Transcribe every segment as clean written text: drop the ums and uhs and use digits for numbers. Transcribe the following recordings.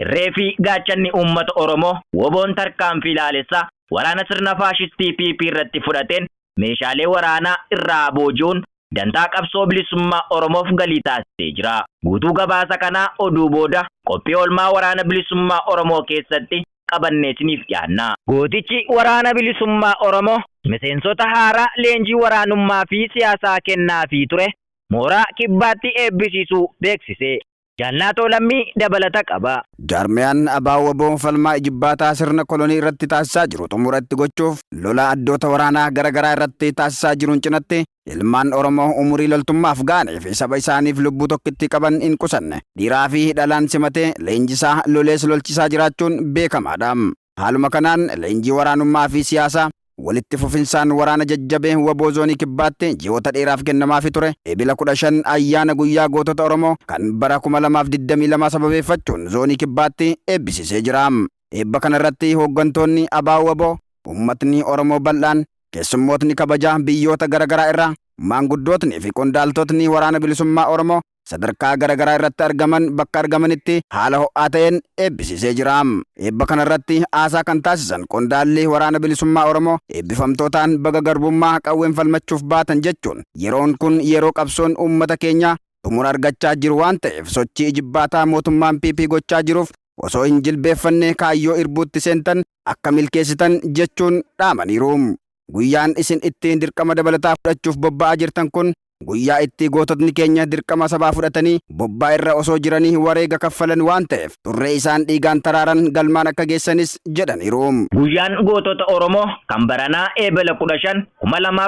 Reefi gaachanni uummata Oromoo woboon tarkaanfii ilaalessa waraana sirna faashistii PP irratti fudhateen meeshaalee waraanaa irraa boojuun dantaa qabsoo bilisummaa Oromoof galii taasisee jira. Guutuu gabaasa kanaa oduu booda qophii oolmaa waraana bilisummaa Oromoo keessatti qabannee isiniif dhiyaanna. Gootichi waraana bilisummaa Oromoo miseensota haaraa leenjii waraanummaa fi siyaasaa kennaafii ture mooraa kibbaatti eebbisiisuu beeksise. Jaallatoo lammii dabalata qaba. Jaarmiyaan Abaawwaboo falmaa ijibbaataa sirna kolonii irratti taasisaa jiru xumuratti gochuuf lola addoota waraanaa garagaraa irratti taasisaa jiruun cinatti ilmaan Oromoo umurii loltummaaf ga'anii fi saba isaaniif lubbuu tokkitti qaban hin qusanne dhiiraa fi dhalaan simatee leenjisaa lolees lolchisaa jiraachuun beekamaadha. Haaluma kanaan leenjii waraanummaa fi siyaasaa walitti fufinsaan waraana jajjabee waboo zoonii kibbaatti ji'oota dheeraaf kennamaafi ture eebila 15 ayyaana guyyaa gootota Oromoo kan bara 2022 sababeeffachuun zoonii kibbaatti eebbisiisee jira. Eebba kanarratti hooggantoonni Abaawwaboo, uummatni Oromoo bal'aan, keessummootni kabajaa biyyoota garagaraa irraa, maanguddootni fi qondaaltotni waraana bilisummaa Oromoo sadarkaa garagaraa irratti argaman bakka argamanitti haala ho'aa ta'een eebbisiisee jira. Eebba kanarratti aasaa kan taasisan qondaalli waraana bilisummaa Oromoo eebbifamtootaan baga garbummaa qawween falmachuuf baatan jechuun yeroon kun yeroo qabsoon uummata keenya xumura argachaa jiru waan ta'eef sochii ijibbaataa mootummaan PP gochaa jiruuf osoo hin jilbeeffannee kaayyoo irbuutti seentan akka milkeessitan jechuun dhaamaniiru. Guyyaan isin ittiin dirqama dabalataa fudhachuuf bobba'aa jirtan kun guyyaa itti goototni keenya dirqama sabaa fudhatanii bobbaa irra osoo jiranii wareega kaffalan waan ta'eef turree isaan dhiigaan taraaran galmaan akka geessanis jedhaniiru. Guyyaan gootota Oromoo kan baranaa eebila 15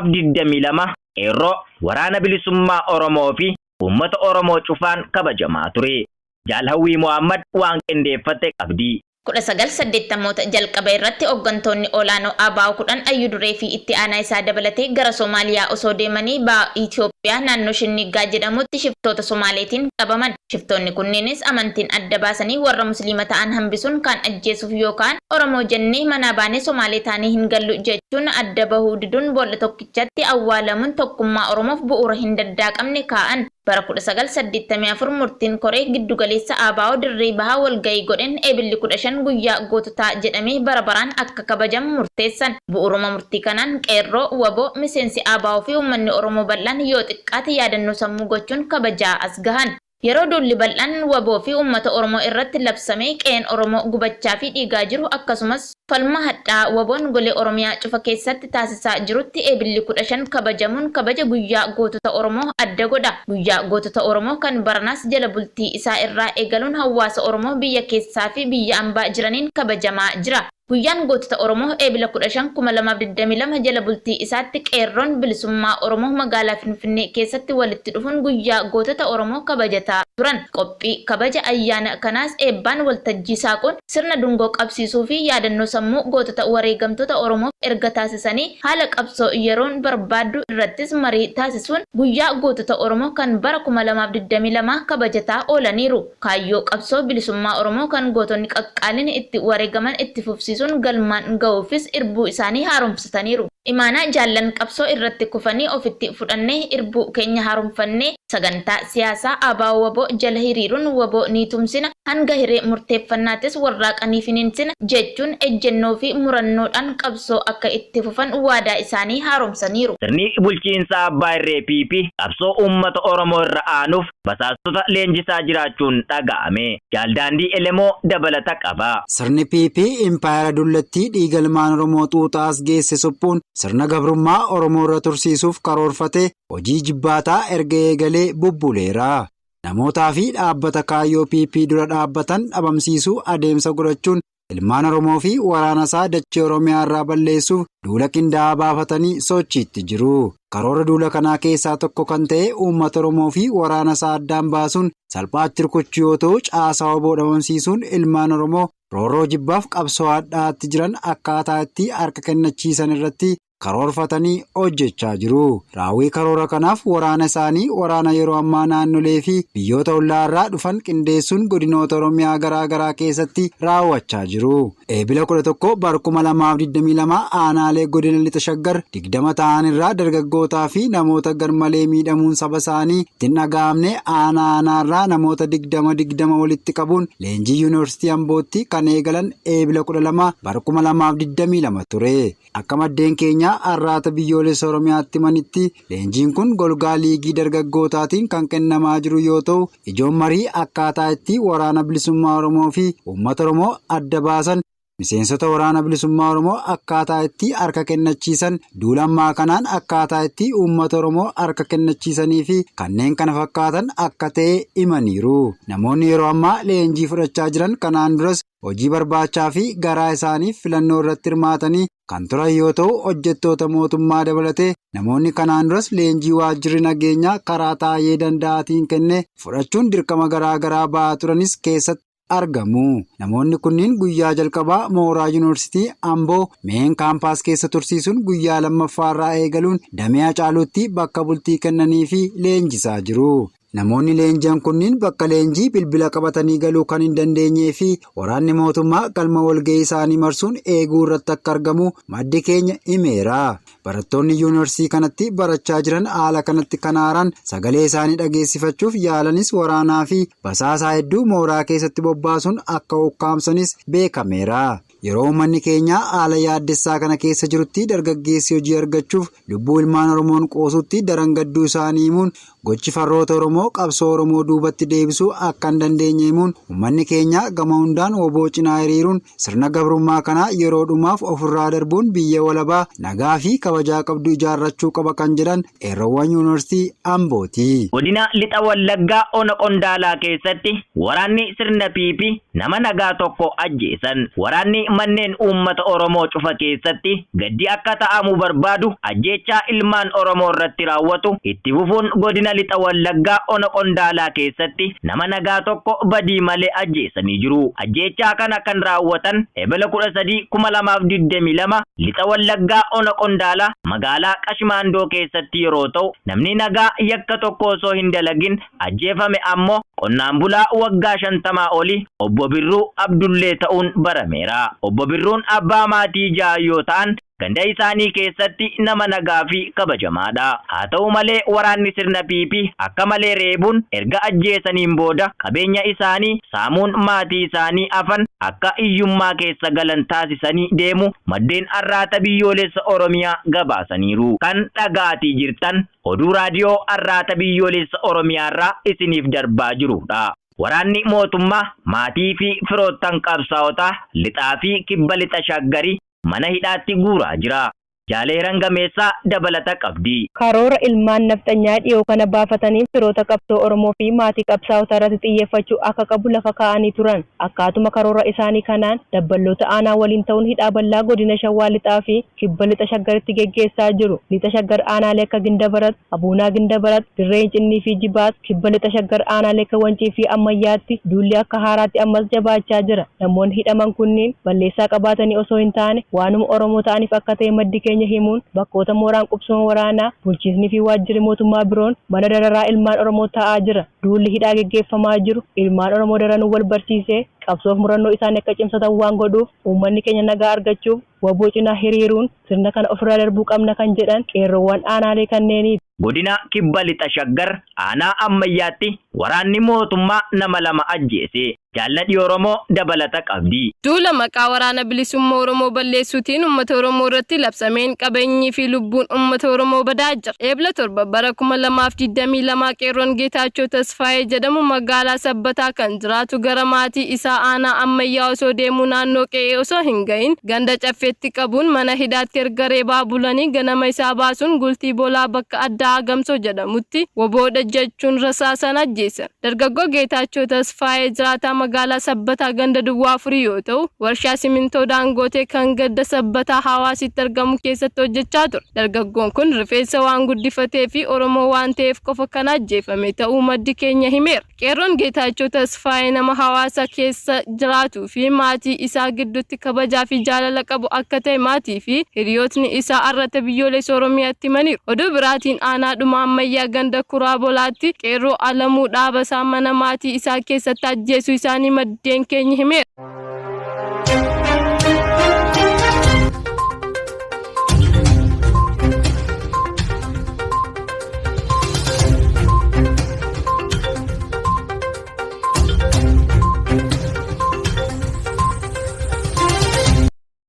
2022 qeerroo waraana bilisummaa Oromoo fi uummata Oromoo cufaan kabajamaa ture. Jaalhawwii Muhammad waan qindeeffate qabdi. 1980 jalqaba irratti hooggantoonni olaanoo ABO 10 ayyuduree fi itti aanaa isaa dabalatee gara Soomaaliyaa osoo deemanii ba'a Itoophiyaa naannoo Shinnigaa jedhamutti shiftoota Somaaleetiin qabaman. Shiftoonni kunneenis amantiin adda baasanii warra Musliima ta'an hambisuun kan ajjeesuuf yookaan Oromoo jennee mana baanee Somaalee taanii hin gallu jechuun adda bahuu diduun boolla tokkichatti awwaalamuun tokkummaa Oromoof bu'uura hin daddaaqamne kaa'an. Bara 1984 murtiin koree giddugaleessa ABO dirree bahaa walgahii godhen eebilli 15 guyyaa goototaa jedhamee bara baraan akka kabajamu murteessan. Bu'uuruma murtii kanaan qeerroo, waboo, miseensi ABO fi uummanni Oromoo bal'aan yoo xiqqaate yaadannoo sammuu gochuun kabajaa as gahan. Yeroo duulli bal'aan waboo fi uummata Oromoo irratti labsamee qe'een Oromoo gubachaa fi dhiigaa jiru akkasumas falma hadhaa waboon golee Oromiyaa cufa keessatti taasisaa jirutti eebilli 15 kabajamuun kabaja guyyaa gootota Oromoo adda godha. Guyyaa gootota Oromoo kan baranaas jala bultii isaa irraa eegaluun hawaasa Oromoo biyya keessaa fi biyya ambaa jiraniin kabajamaa jira. Guyyaan gootota Oromoo eebila 15 2022 jala bultii isaatti qeerroon bilisummaa Oromoo magaalaa Finfinnee keessatti walitti dhufuun guyyaa gootota Oromoo kabajataa turan. Qophii kabaja ayyaana kanaas eebbaan waltajjii saaquun sirna dungoo qabsiisuu fi yaadannoo sammuu gootota wareegamtoota Oromoof erga taasisanii haala qabsoo yeroon barbaaddu irrattis marii taasisuun guyyaa gootota Oromoo kan bara 2022 kabajataa oolaniiru. Kaayyoo qabsoo bilisummaa Oromoo kan gootonni qaqqaaliin itti wareegaman itti fufsiisuun galmaan ga'uufis irbuu isaanii haaromsataniiru. Imaanaa jaallan qabsoo irratti kufanii ofitti fudhannee irbuu keenya haaromfannee sagantaa siyaasaa ABO waboo jala hiriiruun waboo ni tumsina hanga hiree murteeffannaatis warraaqanii finiinsina jechuun ejjennoo fi murannoodhaan qabsoo akka itti fufan waadaa isaanii haaromsaniiru. Sirni bulchiinsa Abbaa Irree PP qabsoo uummata Oromoo irra aanuuf basaastota leenjisaa jiraachuun dhaga'ame. Jaaldaandii Elemoo dabalata qaba. Sirni PP impaayera dullattii dhiigalmaan Oromoo xuuxaas geesse suphuun sirna gabrummaa Oromoo irra tursiisuuf karoorfate hojii jibbaataa erga eegalee bubbuleera. Namootaa fi dhaabbata kaayyoo PP dura dhaabbatan dhabamsiisuu adeemsa godhachuun ilmaan Oromoo fi waraana isaa dachee Oromiyaa irraa balleessuuf duula qindaa'aa baafatanii sochiitti jiru. Karoora duula kanaa keessaa tokko kan ta'e uummata Oromoo fi waraana isaa addaan baasuun salphaatti rukuchuu yoo ta'u caasaa waboo dhabamsiisuun ilmaan Oromoo roorroo jibbaaf qabsoo addaatti jiran akkaataa itti harka kennachiisan irratti karoorfatanii hojjechaa jiru. Raawwii karoora kanaaf waraana isaanii waraana yeroo ammaa naannolee fi biyyoota ollaarraa dhufan qindeessuun godinoota Oromiyaa garaa garaa keessatti raawwachaa jiru. Eebila 11 bara 2022 aanaalee godina lixa shaggar 20 ta'an irraa dargaggootaa fi namoota garmalee miidhamuun saba isaanii ittiin dhaga'amne aanaarraa namoota 20 walitti qabuun leenjii yuunivarsiitii Ambootti kan eegalan eebila 12 bara 2022 ture. Akka maddeen keenya arraata biyyoolessa Oromiyaatti manitti leenjiin kun golgaa liigii dargaggootaatiin kan kennamaa jiru yoo ta'u ijoon marii akkaataa itti waraana bilisummaa Oromoo fi uummata Oromoo adda baasan miseensota waraana bilisummaa Oromoo akkaataa itti harka kennachiisan duulammaa kanaan akkaataa itti uummata Oromoo harka kennachiisanii fi kanneen kana fakkaatan akka ta'e himaniiru. Namoonni yeroo ammaa leenjii fudhachaa jiran kanaan duras hojii barbaachaa fi garaa isaaniif filannoo irratti hirmaatanii kan turan yoo ta'u hojjettoota mootummaa dabalatee namoonni kanaan duras leenjii waajjirri nageenyaa karaa taa'ee danda'atiin kenne fudhachuun dirqama garaa garaa ba'aa turanis keessatti argamu. Namoonni kunniin guyyaa jalqabaa mooraa yuunivarsiitii Amboo meen kaampaas keessa tursiisuun guyyaa lammaffaarraa eegaluun damee Hacaaluutti bakka bultii kennanii fi leenjisaa jiru. Namoonni leenji'an kunniin bakka leenjii bilbila qabatanii galuu kan hin dandeenyee fi waraanni mootummaa galma walga'ii isaanii marsuun eeguu irratti akka argamu maddi keenya himeera. Barattoonni yuunivarsiitii kanatti barachaa jiran haala kanatti kan haaran sagalee isaanii dhageessifachuuf yaalanis waraanaa fi basaasaa hedduu mooraa keessatti bobbaasuun akka ukkaamsanis beekameera. Yeroo uummanni keenya haala yaaddessaa kana keessa jirutti dargaggeessi hojii argachuuf lubbuu ilmaan Oromoon qoosutti daran gadduu isaanii himuun gochi farroota Oromoo qabsoo Oromoo duubatti deebisuu akka hin dandeenye himuun uummanni keenya gama hundaan woboo cinaa hiriiruun sirna gabrummaa kana yeroo dhumaaf ofirraa darbuun biyya walabaa nagaa fi kabajaa qabdu ijaarrachuu qaba kan jedhan qeerroowwan yuunivarsiitii Ambooti. Godina lixa Wallaggaa Ona Qondaalaa keessatti waraanni sirna PP nama nagaa tokko ajjeesan. Waraanni manneen uummata Oromoo cufa keessatti gaddi akka ta'amu barbaadu ajjeechaa ilmaan Oromoo irratti raawwatu itti fufuun godina lixa Wallaggaa Ona Qondaalaa keessatti nama nagaa tokko badii malee ajjeesanii jiru. Ajjeechaa kana kan raawwatan eebila 13 2022 lixa Wallaggaa Ona Qondaalaa magaalaa Qashmaandoo keessatti yeroo ta'u namni nagaa yakka tokko osoo hin dalagin ajjeefame ammoo qonnaan bulaa waggaa 50 oli obbo Birruu Abdullee ta'uun barameera. Obbo Birruun abbaa maatii 6 yoo ta'an ganda isaanii keessatti nama nagaa fi kabajamaadha. Haa ta'u malee waraanni sirna PP akka malee reebuun erga ajjeesaniin booda qabeenya isaanii saamuun maatii isaanii afan akka iyyummaa keessa galan taasisanii deemu maddeen arraata biyyoolessa Oromiyaa gabaasaniiru. Kan dhagaatii jirtan oduu raadiyoo arraata biyyoolessa Oromiyaarraa isiniif darbaa jirudha. Waraanni mootummaa maatii fi firoottan qabsaa'otaa lixaa fi kibba lixa shaggarii mana hidhaatti guuraa jira. Jaaleeran Gameessaa dabalata qabdi. Karoora ilmaan nafxanyaa dhiyoo kana baafatanii firoota qabsoo Oromoo fi maatii qabsaa'otaa irratti xiyyeeffachuu akka qabu lafa kaa'anii turan. Akkaatuma karoora isaanii kanaan dabballoota aanaa waliin ta'uun hidhaa bal'aa godina Shawaa Lixaa fi kibba lixa shaggaritti geggeessaa jiru. Lixa shaggar aanaalee akka Gindabarat, Abuunaa Gindabarat, Dirree Cinnii fi Jibaat, kibba lixa shaggar aanaalee akka Wancii fi Ammayyaatti duulli akka haaraatti ammas jabaachaa jira. Namoonni hidhaman kunniin balleessaa qabaatanii osoo hin taane waanuma Oromoo ta'aniif akka ta'e maddi keenya himuun bakkoota mooraan qubsuma waraanaa bulchiisni fi waajjirri mootummaa biroon mana dararaa ilmaan Oromoo ta'aa jira. Duulli hidhaa geggeeffamaa jiru ilmaan Oromoo daranuu wal barsiisee qabsoof murannoo isaanii akka cimsatan waan godhuuf uummanni keenya nagaa argachuuf waboo cinaa hiriiruun sirna kana ofirraa darbuu qabna kan jedhan qeerroowwan aanaalee kanneeni. Godina kibba lixa shaggar aanaa Ammayyaatti waraanni mootummaa nama 2 ajjeese. Jaalladhi Oromoo dabalata qabdi. Duula maqaa waraana bilisummaa Oromoo balleessuutiin uummata Oromoo irratti labsameen qabeenyii fi lubbuun uummata Oromoo badaa jira. Eebila 7 bara 2022 qeerroon Geetaachoo Tasfaayee jedhamu magaalaa Sabbataa kan jiraatu gara maatii isaa aanaa Ammayyaa osoo deemuu naannoo qe'ee osoo hin gahin ganda caffeetti qabuun mana hidhaatti erga reebaa bulanii ganama isaa baasuun gultii boolaa bakka addaa Gamsoo jedhamutti woboodha jechuun rasaasan ajjeesan. Dargaggoo Geetaachoo Tasfaayee jiraataa magaalaa Sabbataa ganda Duwwaa Afurii yoo ta'u, warshaa simintoo Daangootee kan ganda Sabbataa Hawaasitti argamu keessatti hojjechaa ture. Dargaggoon kun rifeensa waan guddifatee fi Oromoo waan ta'eef qofa kan ajjeefame ta'uu maddi keenya himeera. Qeerroon Geetaachoo Tasfaayee nama hawaasa keessa jiraatuu fi maatii isaa gidduutti kabajaa fi jaalala qabu akka ta'e maatii fi hiriyootni isaa arrata biyyoolessa Oromiyaatti himaniiru. Oduu biraatiin aanaadhuma ammayyaa ganda Kuraa Bolaatti qeerroo Alamuu Dhaabasaa mana maatii isaa keessatti ajjeesuu isaanii maddeen keenya himeera.